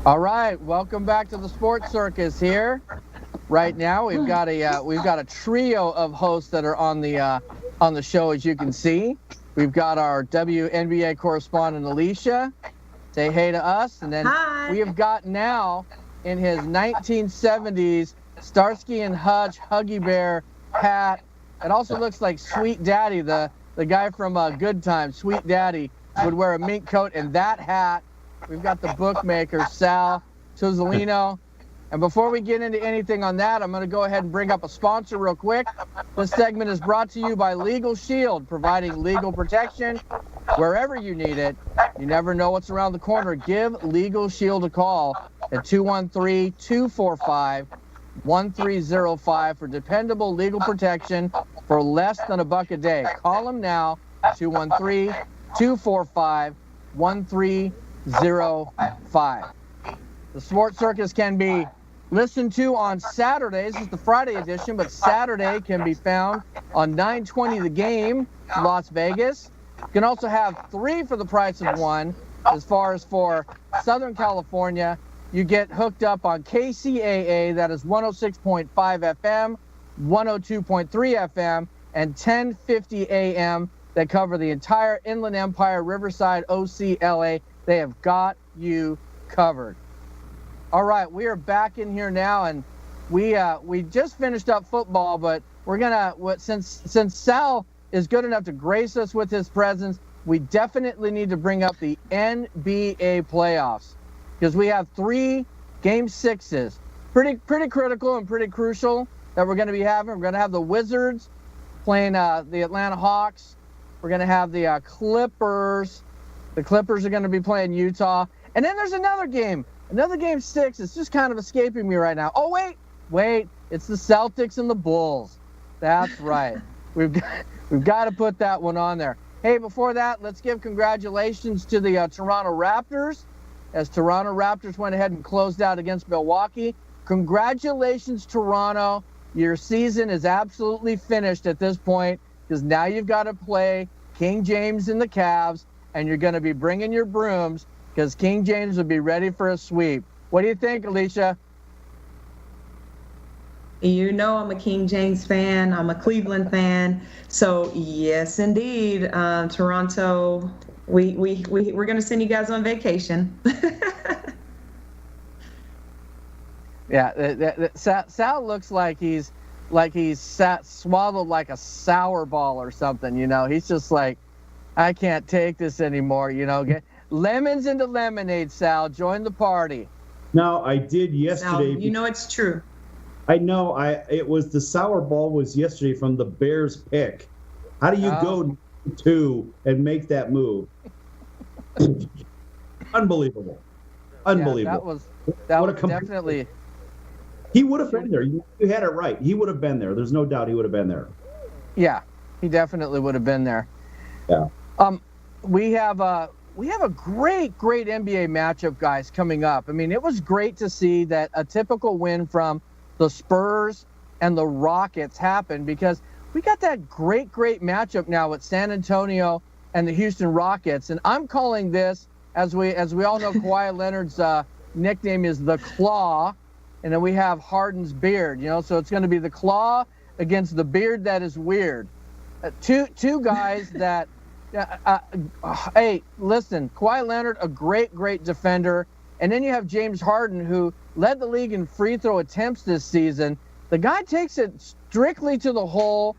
All right, welcome back to the Sports Circus here. Right now, we've got a trio of hosts that are on the show, as you can see. We've got our WNBA correspondent Alicia. Say hey to us, and then Hi. we have got now in his 1970s Starsky and Hutch Huggy Bear hat. It also looks like Sweet Daddy, the guy from Good Times. Sweet Daddy would wear a mink coat and that hat. We've got the bookmaker, Sal Tuzolino. And before we get into anything on that, I'm going to go ahead and bring up a sponsor real quick. This segment is brought to you by Legal Shield, providing legal protection wherever you need it. You never know what's around the corner. Give Legal Shield a call at 213-245-1305 for dependable legal protection for less than $1 a day. Call them now, 213-245-1305. The Sports Circus can be listened to on Saturdays. This is the Friday edition, but Saturday can be found on 920 The Game, Las Vegas. You can also have 3 for the price of 1. As far as for Southern California, you get hooked up on KCAA, that is 106.5 FM, 102.3 FM, and 1050 AM that cover the entire Inland Empire, Riverside, OC, LA. They have got you covered. All right, we are back in here now, and we just finished up football, but we're gonna since Sal is good enough to grace us with his presence, we definitely need to bring up the NBA playoffs because we have 3 game 6s, pretty critical and pretty crucial that we're going to be having. We're going to have the Wizards playing the Atlanta Hawks. We're going to have the Clippers. The Clippers are going to be playing Utah, and then there's another game 6. It's just kind of escaping me right now. Oh, wait. It's the Celtics and the Bulls. That's right. We've got to put that one on there. Hey, before that, let's give congratulations to the Toronto Raptors, as Toronto Raptors went ahead and closed out against Milwaukee. Congratulations, Toronto. Your season is absolutely finished at this point because now you've got to play King James and the Cavs, and you're going to be bringing your brooms because King James will be ready for a sweep. What do you think, Alicia? You know I'm a King James fan. I'm a Cleveland fan. So yes, indeed, Toronto. We're going to send you guys on vacation. Yeah, Sal looks like he's swallowed like a sour ball or something. You know, he's just like, I can't take this anymore. You know, get lemons into lemonade, Sal. Join the party. No, I did yesterday. Now, you know it's true. I know. It was the sour ball was yesterday from the Bears pick. How do you go 2 and make that move? Unbelievable. Yeah, that was definitely. He would have been there. You had it right. He would have been there. There's no doubt he would have been there. Yeah, he definitely would have been there. Yeah. We have a great NBA matchup, guys, coming up. I mean, it was great to see that a typical win from the Spurs and the Rockets happened because we got that great matchup now with San Antonio and the Houston Rockets. And I'm calling this, as we all know, Kawhi Leonard's nickname is the Claw, and then we have Harden's beard, you know, so it's going to be the Claw against the beard that is weird. Two guys that hey, listen, Kawhi Leonard, a great defender. And then you have James Harden, who led the league in free throw attempts this season. The guy takes it strictly to the hole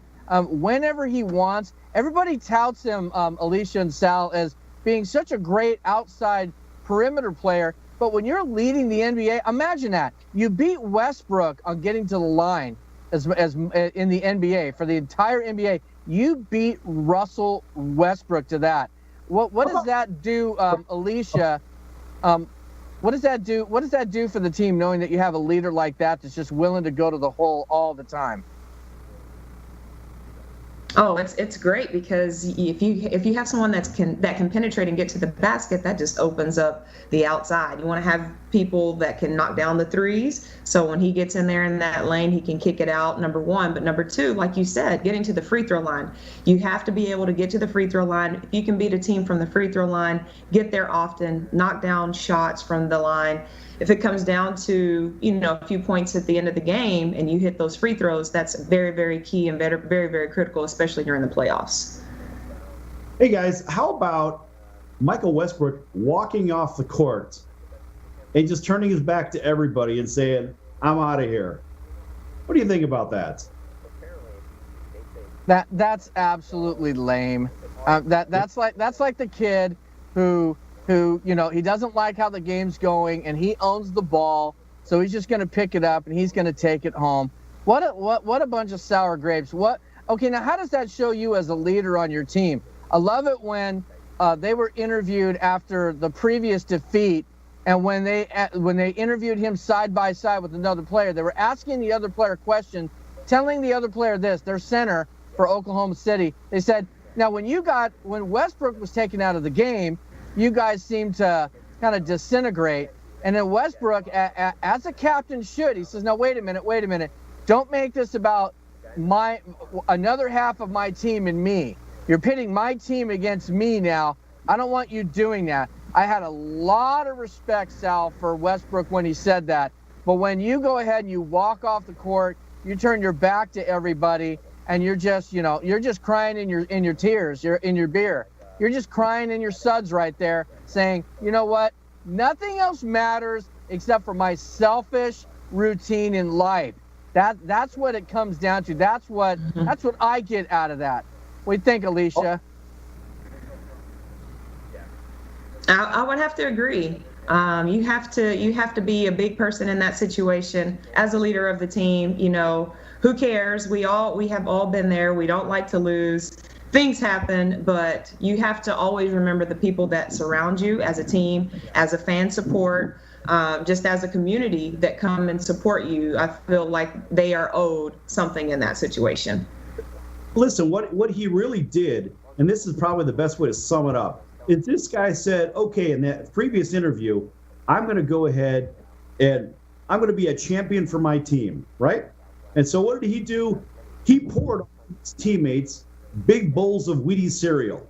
whenever he wants. Everybody touts him, Alicia and Sal, as being such a great outside perimeter player. But when you're leading the NBA, imagine that. You beat Westbrook on getting to the line as in the NBA. For the entire NBA, you beat Russell Westbrook to that. What does that do, Alicia? What does that do? What does that do for the team, knowing that you have a leader like that that's just willing to go to the hole all the time? Oh, it's great because if you have someone that can penetrate and get to the basket, that just opens up the outside. You want to have people that can knock down the threes. So when he gets in there in that lane, he can kick it out, number one. But number two, like you said, getting to the free throw line. You have to be able to get to the free throw line. If you can beat a team from the free throw line, get there often, knock down shots from the line. if it comes down to, a few points at the end of the game and you hit those free throws, that's very, very key and very, very critical, especially during the playoffs. Hey guys, how about Michael Westbrook walking off the court and just turning his back to everybody and saying, "I'm out of here"? What do you think about that? That's absolutely lame. That's like the kid who he doesn't like how the game's going and he owns the ball, so he's just going to pick it up and he's going to take it home. What a bunch of sour grapes. Okay, now how does that show you as a leader on your team? I love it when they were interviewed after the previous defeat, and when they interviewed him side by side with another player, they were asking the other player questions, telling the other player this, their center for Oklahoma City. They said, now when Westbrook was taken out of the game, you guys seemed to kind of disintegrate. And then Westbrook, as a captain should, he says, no, wait a minute. Don't make this about another half of my team and me. You're pitting my team against me now. I don't want you doing that. I had a lot of respect, Sal, for Westbrook when he said that. But when you go ahead and you walk off the court, you turn your back to everybody, and you're just crying in your tears, you're in your beer. You're just crying in your suds right there, saying, you know what? Nothing else matters except for my selfish routine in life. That's what it comes down to. That's what I get out of that. What do you think, Alicia? I would have to agree. You have to be a big person in that situation as a leader of the team. Who cares? We have all been there. We don't like to lose. Things happen, but you have to always remember the people that surround you as a team, as a fan support, just as a community that come and support you. I feel like they are owed something in that situation. Listen, what he really did, and this is probably the best way to sum it up, is this guy said, okay, in that previous interview, I'm going to go ahead and I'm going to be a champion for my team, right? And so what did he do? He poured on his teammates big bowls of Wheaties cereal.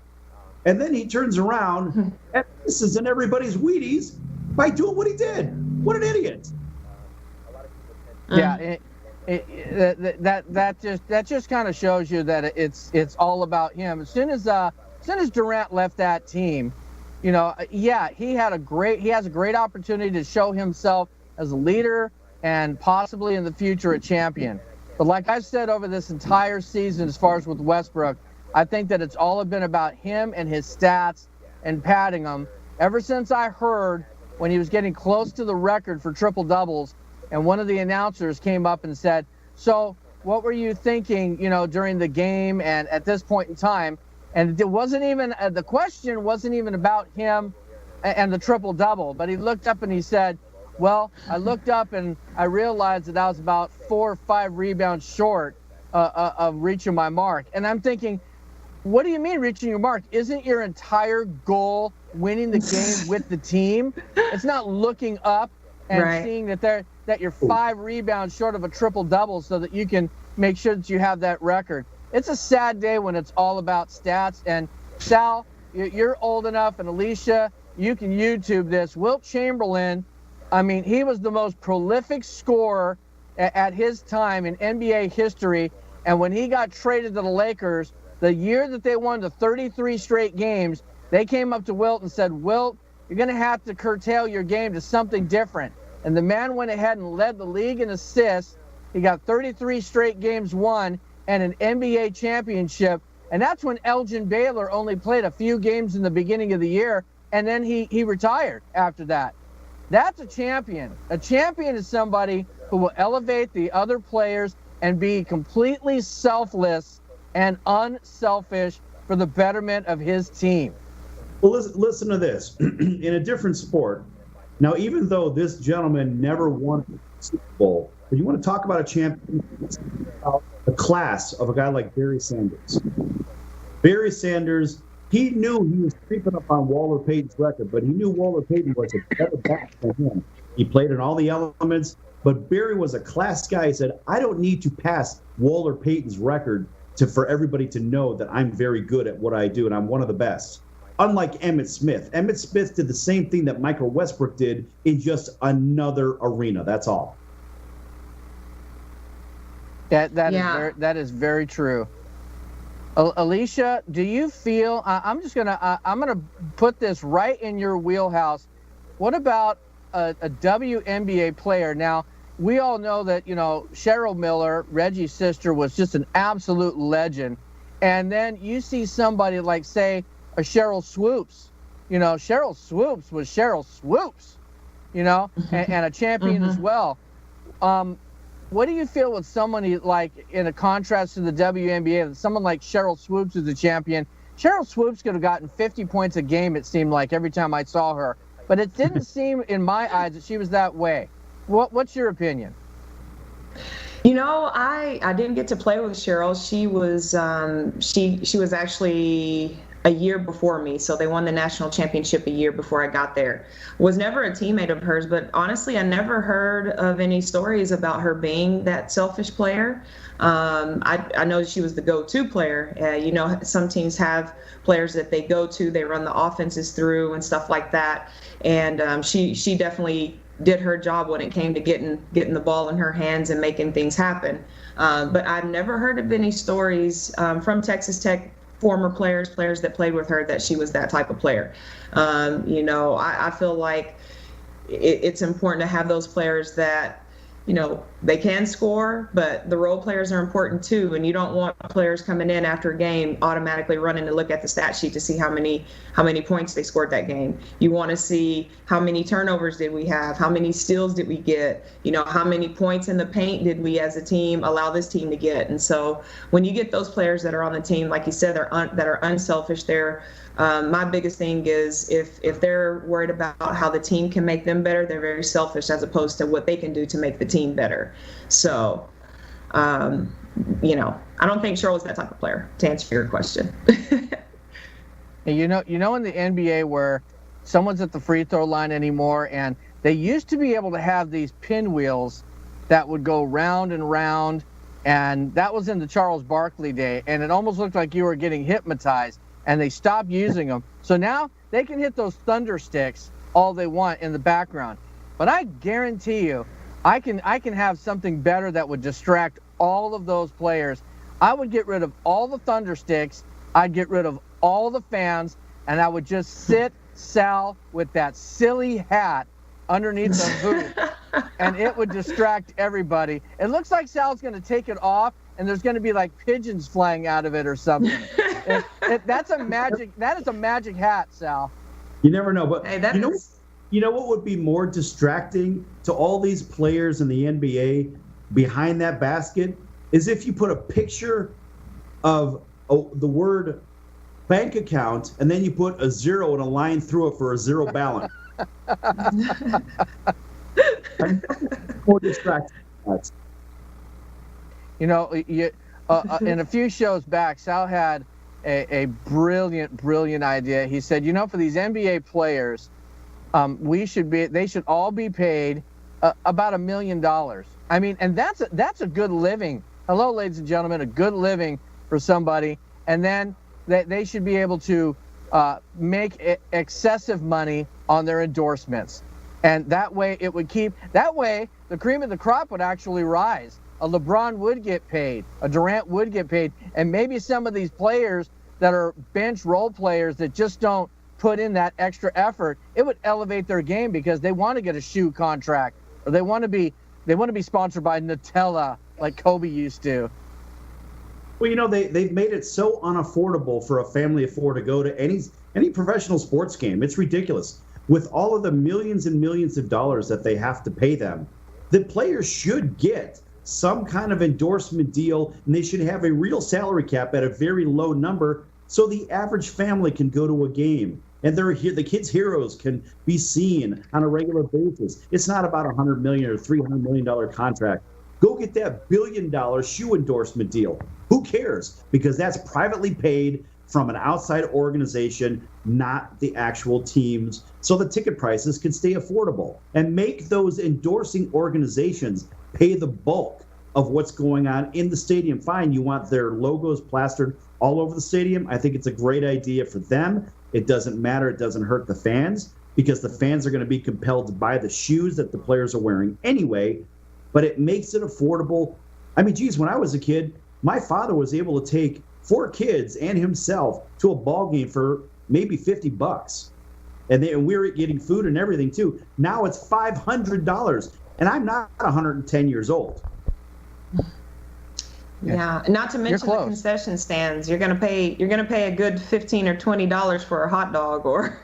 And then he turns around and pisses in everybody's Wheaties by doing what he did. What an idiot. Yeah, that just kind of shows you that it's all about him. As soon as Durant left that team, he has a great opportunity to show himself as a leader and possibly in the future a champion. But like I've said over this entire season, as far as with Westbrook, I think that it's all been about him and his stats and padding them. Ever since I heard when he was getting close to the record for triple doubles, and one of the announcers came up and said, so what were you thinking, during the game and at this point in time? And it wasn't even, the question wasn't even about him and the triple double, but he looked up and he said, well, I looked up and I realized that I was about 4 or 5 rebounds short of reaching my mark. And I'm thinking, what do you mean reaching your mark? Isn't your entire goal winning the game with the team? It's not looking up and seeing that you're 5 rebounds short of a triple double so that you can make sure that you have that record. It's a sad day when it's all about stats. And Sal, you're old enough, and Alicia, you can YouTube this. Wilt Chamberlain, he was the most prolific scorer at his time in NBA history. And when he got traded to the Lakers, the year that they won the 33 straight games, they came up to Wilt and said, Wilt, you're going to have to curtail your game to something different. And the man went ahead and led the league in assists. He got 33 straight games won and an NBA championship. And that's when Elgin Baylor only played a few games in the beginning of the year, and then he retired after that. That's a champion. A champion is somebody who will elevate the other players and be completely selfless and unselfish for the betterment of his team. Well, listen to this. In a different sport, now, even though this gentleman never won a Super Bowl, but you want to talk about a champion, a class of a guy like Barry Sanders. Barry Sanders, he knew he was creeping up on Walter Payton's record, but he knew Walter Payton was a better back than him. He played in all the elements, but Barry was a class guy. He said, I don't need to pass Walter Payton's record for everybody to know that I'm very good at what I do, and I'm one of the best. unlike Emmitt Smith. Emmitt Smith did the same thing that Michael Westbrook did in just another arena. That's all. That is very true. Alicia, do you feel? I'm gonna put this right in your wheelhouse. What about a WNBA player? Now, we all know that Cheryl Miller, Reggie's sister, was just an absolute legend. And then you see somebody like, say, a Cheryl Swoops. Cheryl Swoops was Cheryl Swoops. And a champion as well. What do you feel with somebody like, in a contrast to the WNBA, that someone like Cheryl Swoops is a champion? Cheryl Swoops could have gotten 50 points a game, it seemed like, every time I saw her. But it didn't seem, in my eyes, that she was that way. What's your opinion? I didn't get to play with Cheryl. She was actually a year before me, so they won the national championship a year before I got there. Was never a teammate of hers, but honestly, I never heard of any stories about her being that selfish player. I know she was the go-to player. Some teams have players that they go to, they run the offenses through and stuff like that. And she definitely did her job when it came to getting the ball in her hands and making things happen. But I've never heard of any stories from Texas Tech former players that played with her that she was that type of player. I feel like it's important to have those players that, they can score, but the role players are important too. And you don't want players coming in after a game automatically running to look at the stat sheet to see how many points they scored that game. You want to see how many turnovers did we have, how many steals did we get, how many points in the paint did we as a team allow this team to get. And so when you get those players that are on the team, like you said, that are unselfish, my biggest thing is if they're worried about how the team can make them better, they're very selfish as opposed to what they can do to make the team better. So, I don't think Cheryl was that type of player, to answer your question. And in the NBA where someone's at the free throw line anymore, and they used to be able to have these pinwheels that would go round and round, and that was in the Charles Barkley day, and it almost looked like you were getting hypnotized. And they stopped using them. So now they can hit those thunder sticks all they want in the background. But I guarantee you, I can have something better that would distract all of those players. I would get rid of all the thunder sticks. I'd get rid of all the fans, and I would just sit Sal with that silly hat underneath the hoop, and it would distract everybody. It looks like Sal's going to take it off, and there's going to be like pigeons flying out of it or something. That is a magic hat, Sal. You never know, but hey, you know what would be more distracting to all these players in the NBA behind that basket is if you put a picture of the word bank account and then you put a zero and a line through it for a zero balance. More distracting. In a few shows back, Sal had a brilliant idea. He said, for these NBA players, they should all be paid about $1 million. I mean, and that's a good living. Hello, ladies and gentlemen, a good living for somebody. And then they should be able to make excessive money on their endorsements. And that way the cream of the crop would actually rise. A LeBron would get paid, a Durant would get paid, and maybe some of these players that are bench role players that just don't put in that extra effort, it would elevate their game because they want to get a shoe contract, or they want to be sponsored by Nutella like Kobe used to. Well, they've made it so unaffordable for a family of four to go to any professional sports game. It's ridiculous. With all of the millions and millions of dollars that they have to pay them, the players should get some kind of endorsement deal, and they should have a real salary cap at a very low number so the average family can go to a game and the kids' heroes can be seen on a regular basis. It's not about $100 million or $300 million contract. Go get that $1 billion shoe endorsement deal. Who cares? Because that's privately paid from an outside organization, not the actual teams, so the ticket prices can stay affordable. And make those endorsing organizations pay the bulk of what's going on in the stadium. Fine, you want their logos plastered all over the stadium. I think it's a great idea for them. It doesn't matter. It doesn't hurt the fans because the fans are going to be compelled to buy the shoes that the players are wearing anyway. But it makes it affordable. I mean, geez, when I was a kid, my father was able to take 4 kids and himself to a ball game for maybe $50. And we were getting food and everything too. Now it's $500, and I'm not 110 years old. Yeah, not to mention the concession stands. You're gonna pay a good $15 or $20 for a hot dog or,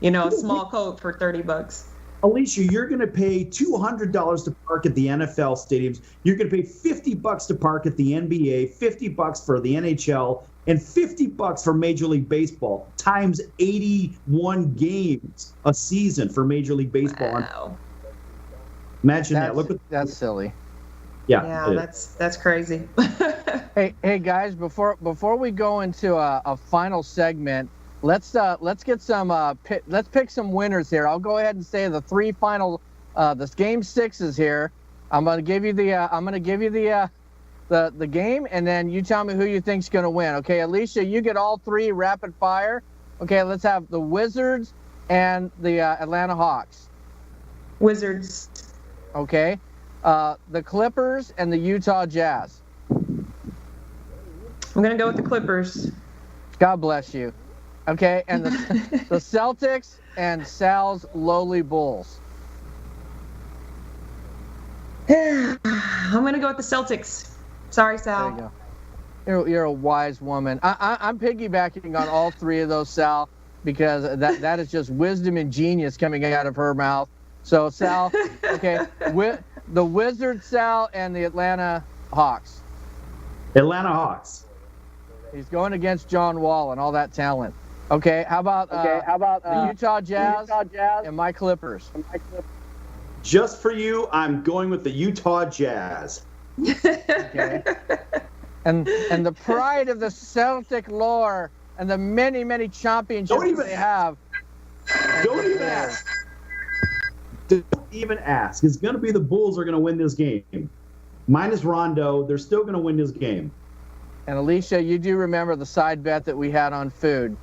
a small Coke for $30. Alicia, you're going to pay $200 to park at the NFL stadiums. You're going to pay $50 to park at the NBA, $50 for the NHL, and $50 for Major League Baseball, times 81 games a season for Major League Baseball. Wow. Imagine that. Look, that's silly. Yeah, that's crazy. Hey guys, before we go into a final segment, let's get some let's pick some winners here. I'll go ahead and say the 3 final the game 6s here. I'm gonna give you the game, and then you tell me who you think's gonna win. Okay, Alicia, you get all 3 rapid fire. Okay, let's have the Wizards and the Atlanta Hawks. Wizards. Okay, the Clippers and the Utah Jazz. I'm gonna go with the Clippers. God bless you. Okay, and the Celtics and Sal's lowly Bulls. I'm gonna go with the Celtics. Sorry, Sal. There you go. You're a wise woman. I'm piggybacking on all 3 of those, Sal, because that is just wisdom and genius coming out of her mouth. So, Sal, okay, the Wizards, Sal, and the Atlanta Hawks. Atlanta Hawks. He's going against John Wall and all that talent. Okay, how about the Utah Jazz and my Clippers? Just for you, I'm going with the Utah Jazz. Okay. And the pride of the Celtic lore and the many championships they have. Don't even ask. Don't even ask. It's going to be the Bulls are going to win this game. Minus Rondo, they're still going to win this game. And Alicia, you do remember the side bet that we had on food.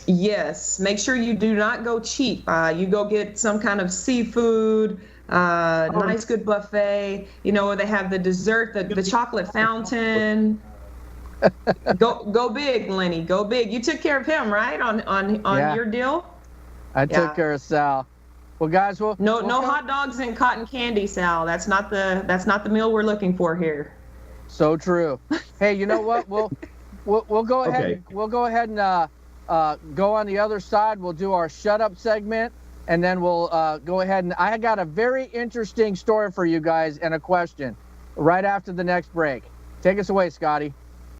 Yes, make sure you do not go cheap. You go get some kind of seafood, nice good buffet. Where they have the dessert, the chocolate fountain. Go big, Lenny. Go big. You took care of him, right? On your deal. I took care of Sal. Well, guys, no hot dogs and cotton candy, Sal. That's not the meal we're looking for here. So true. Hey, you know what? We'll go ahead. Okay. We'll go ahead and go on the other side. We'll do our shut up segment, and then we'll go ahead and I got a very interesting story for you guys and a question right after the next break. Take us away, Scotty.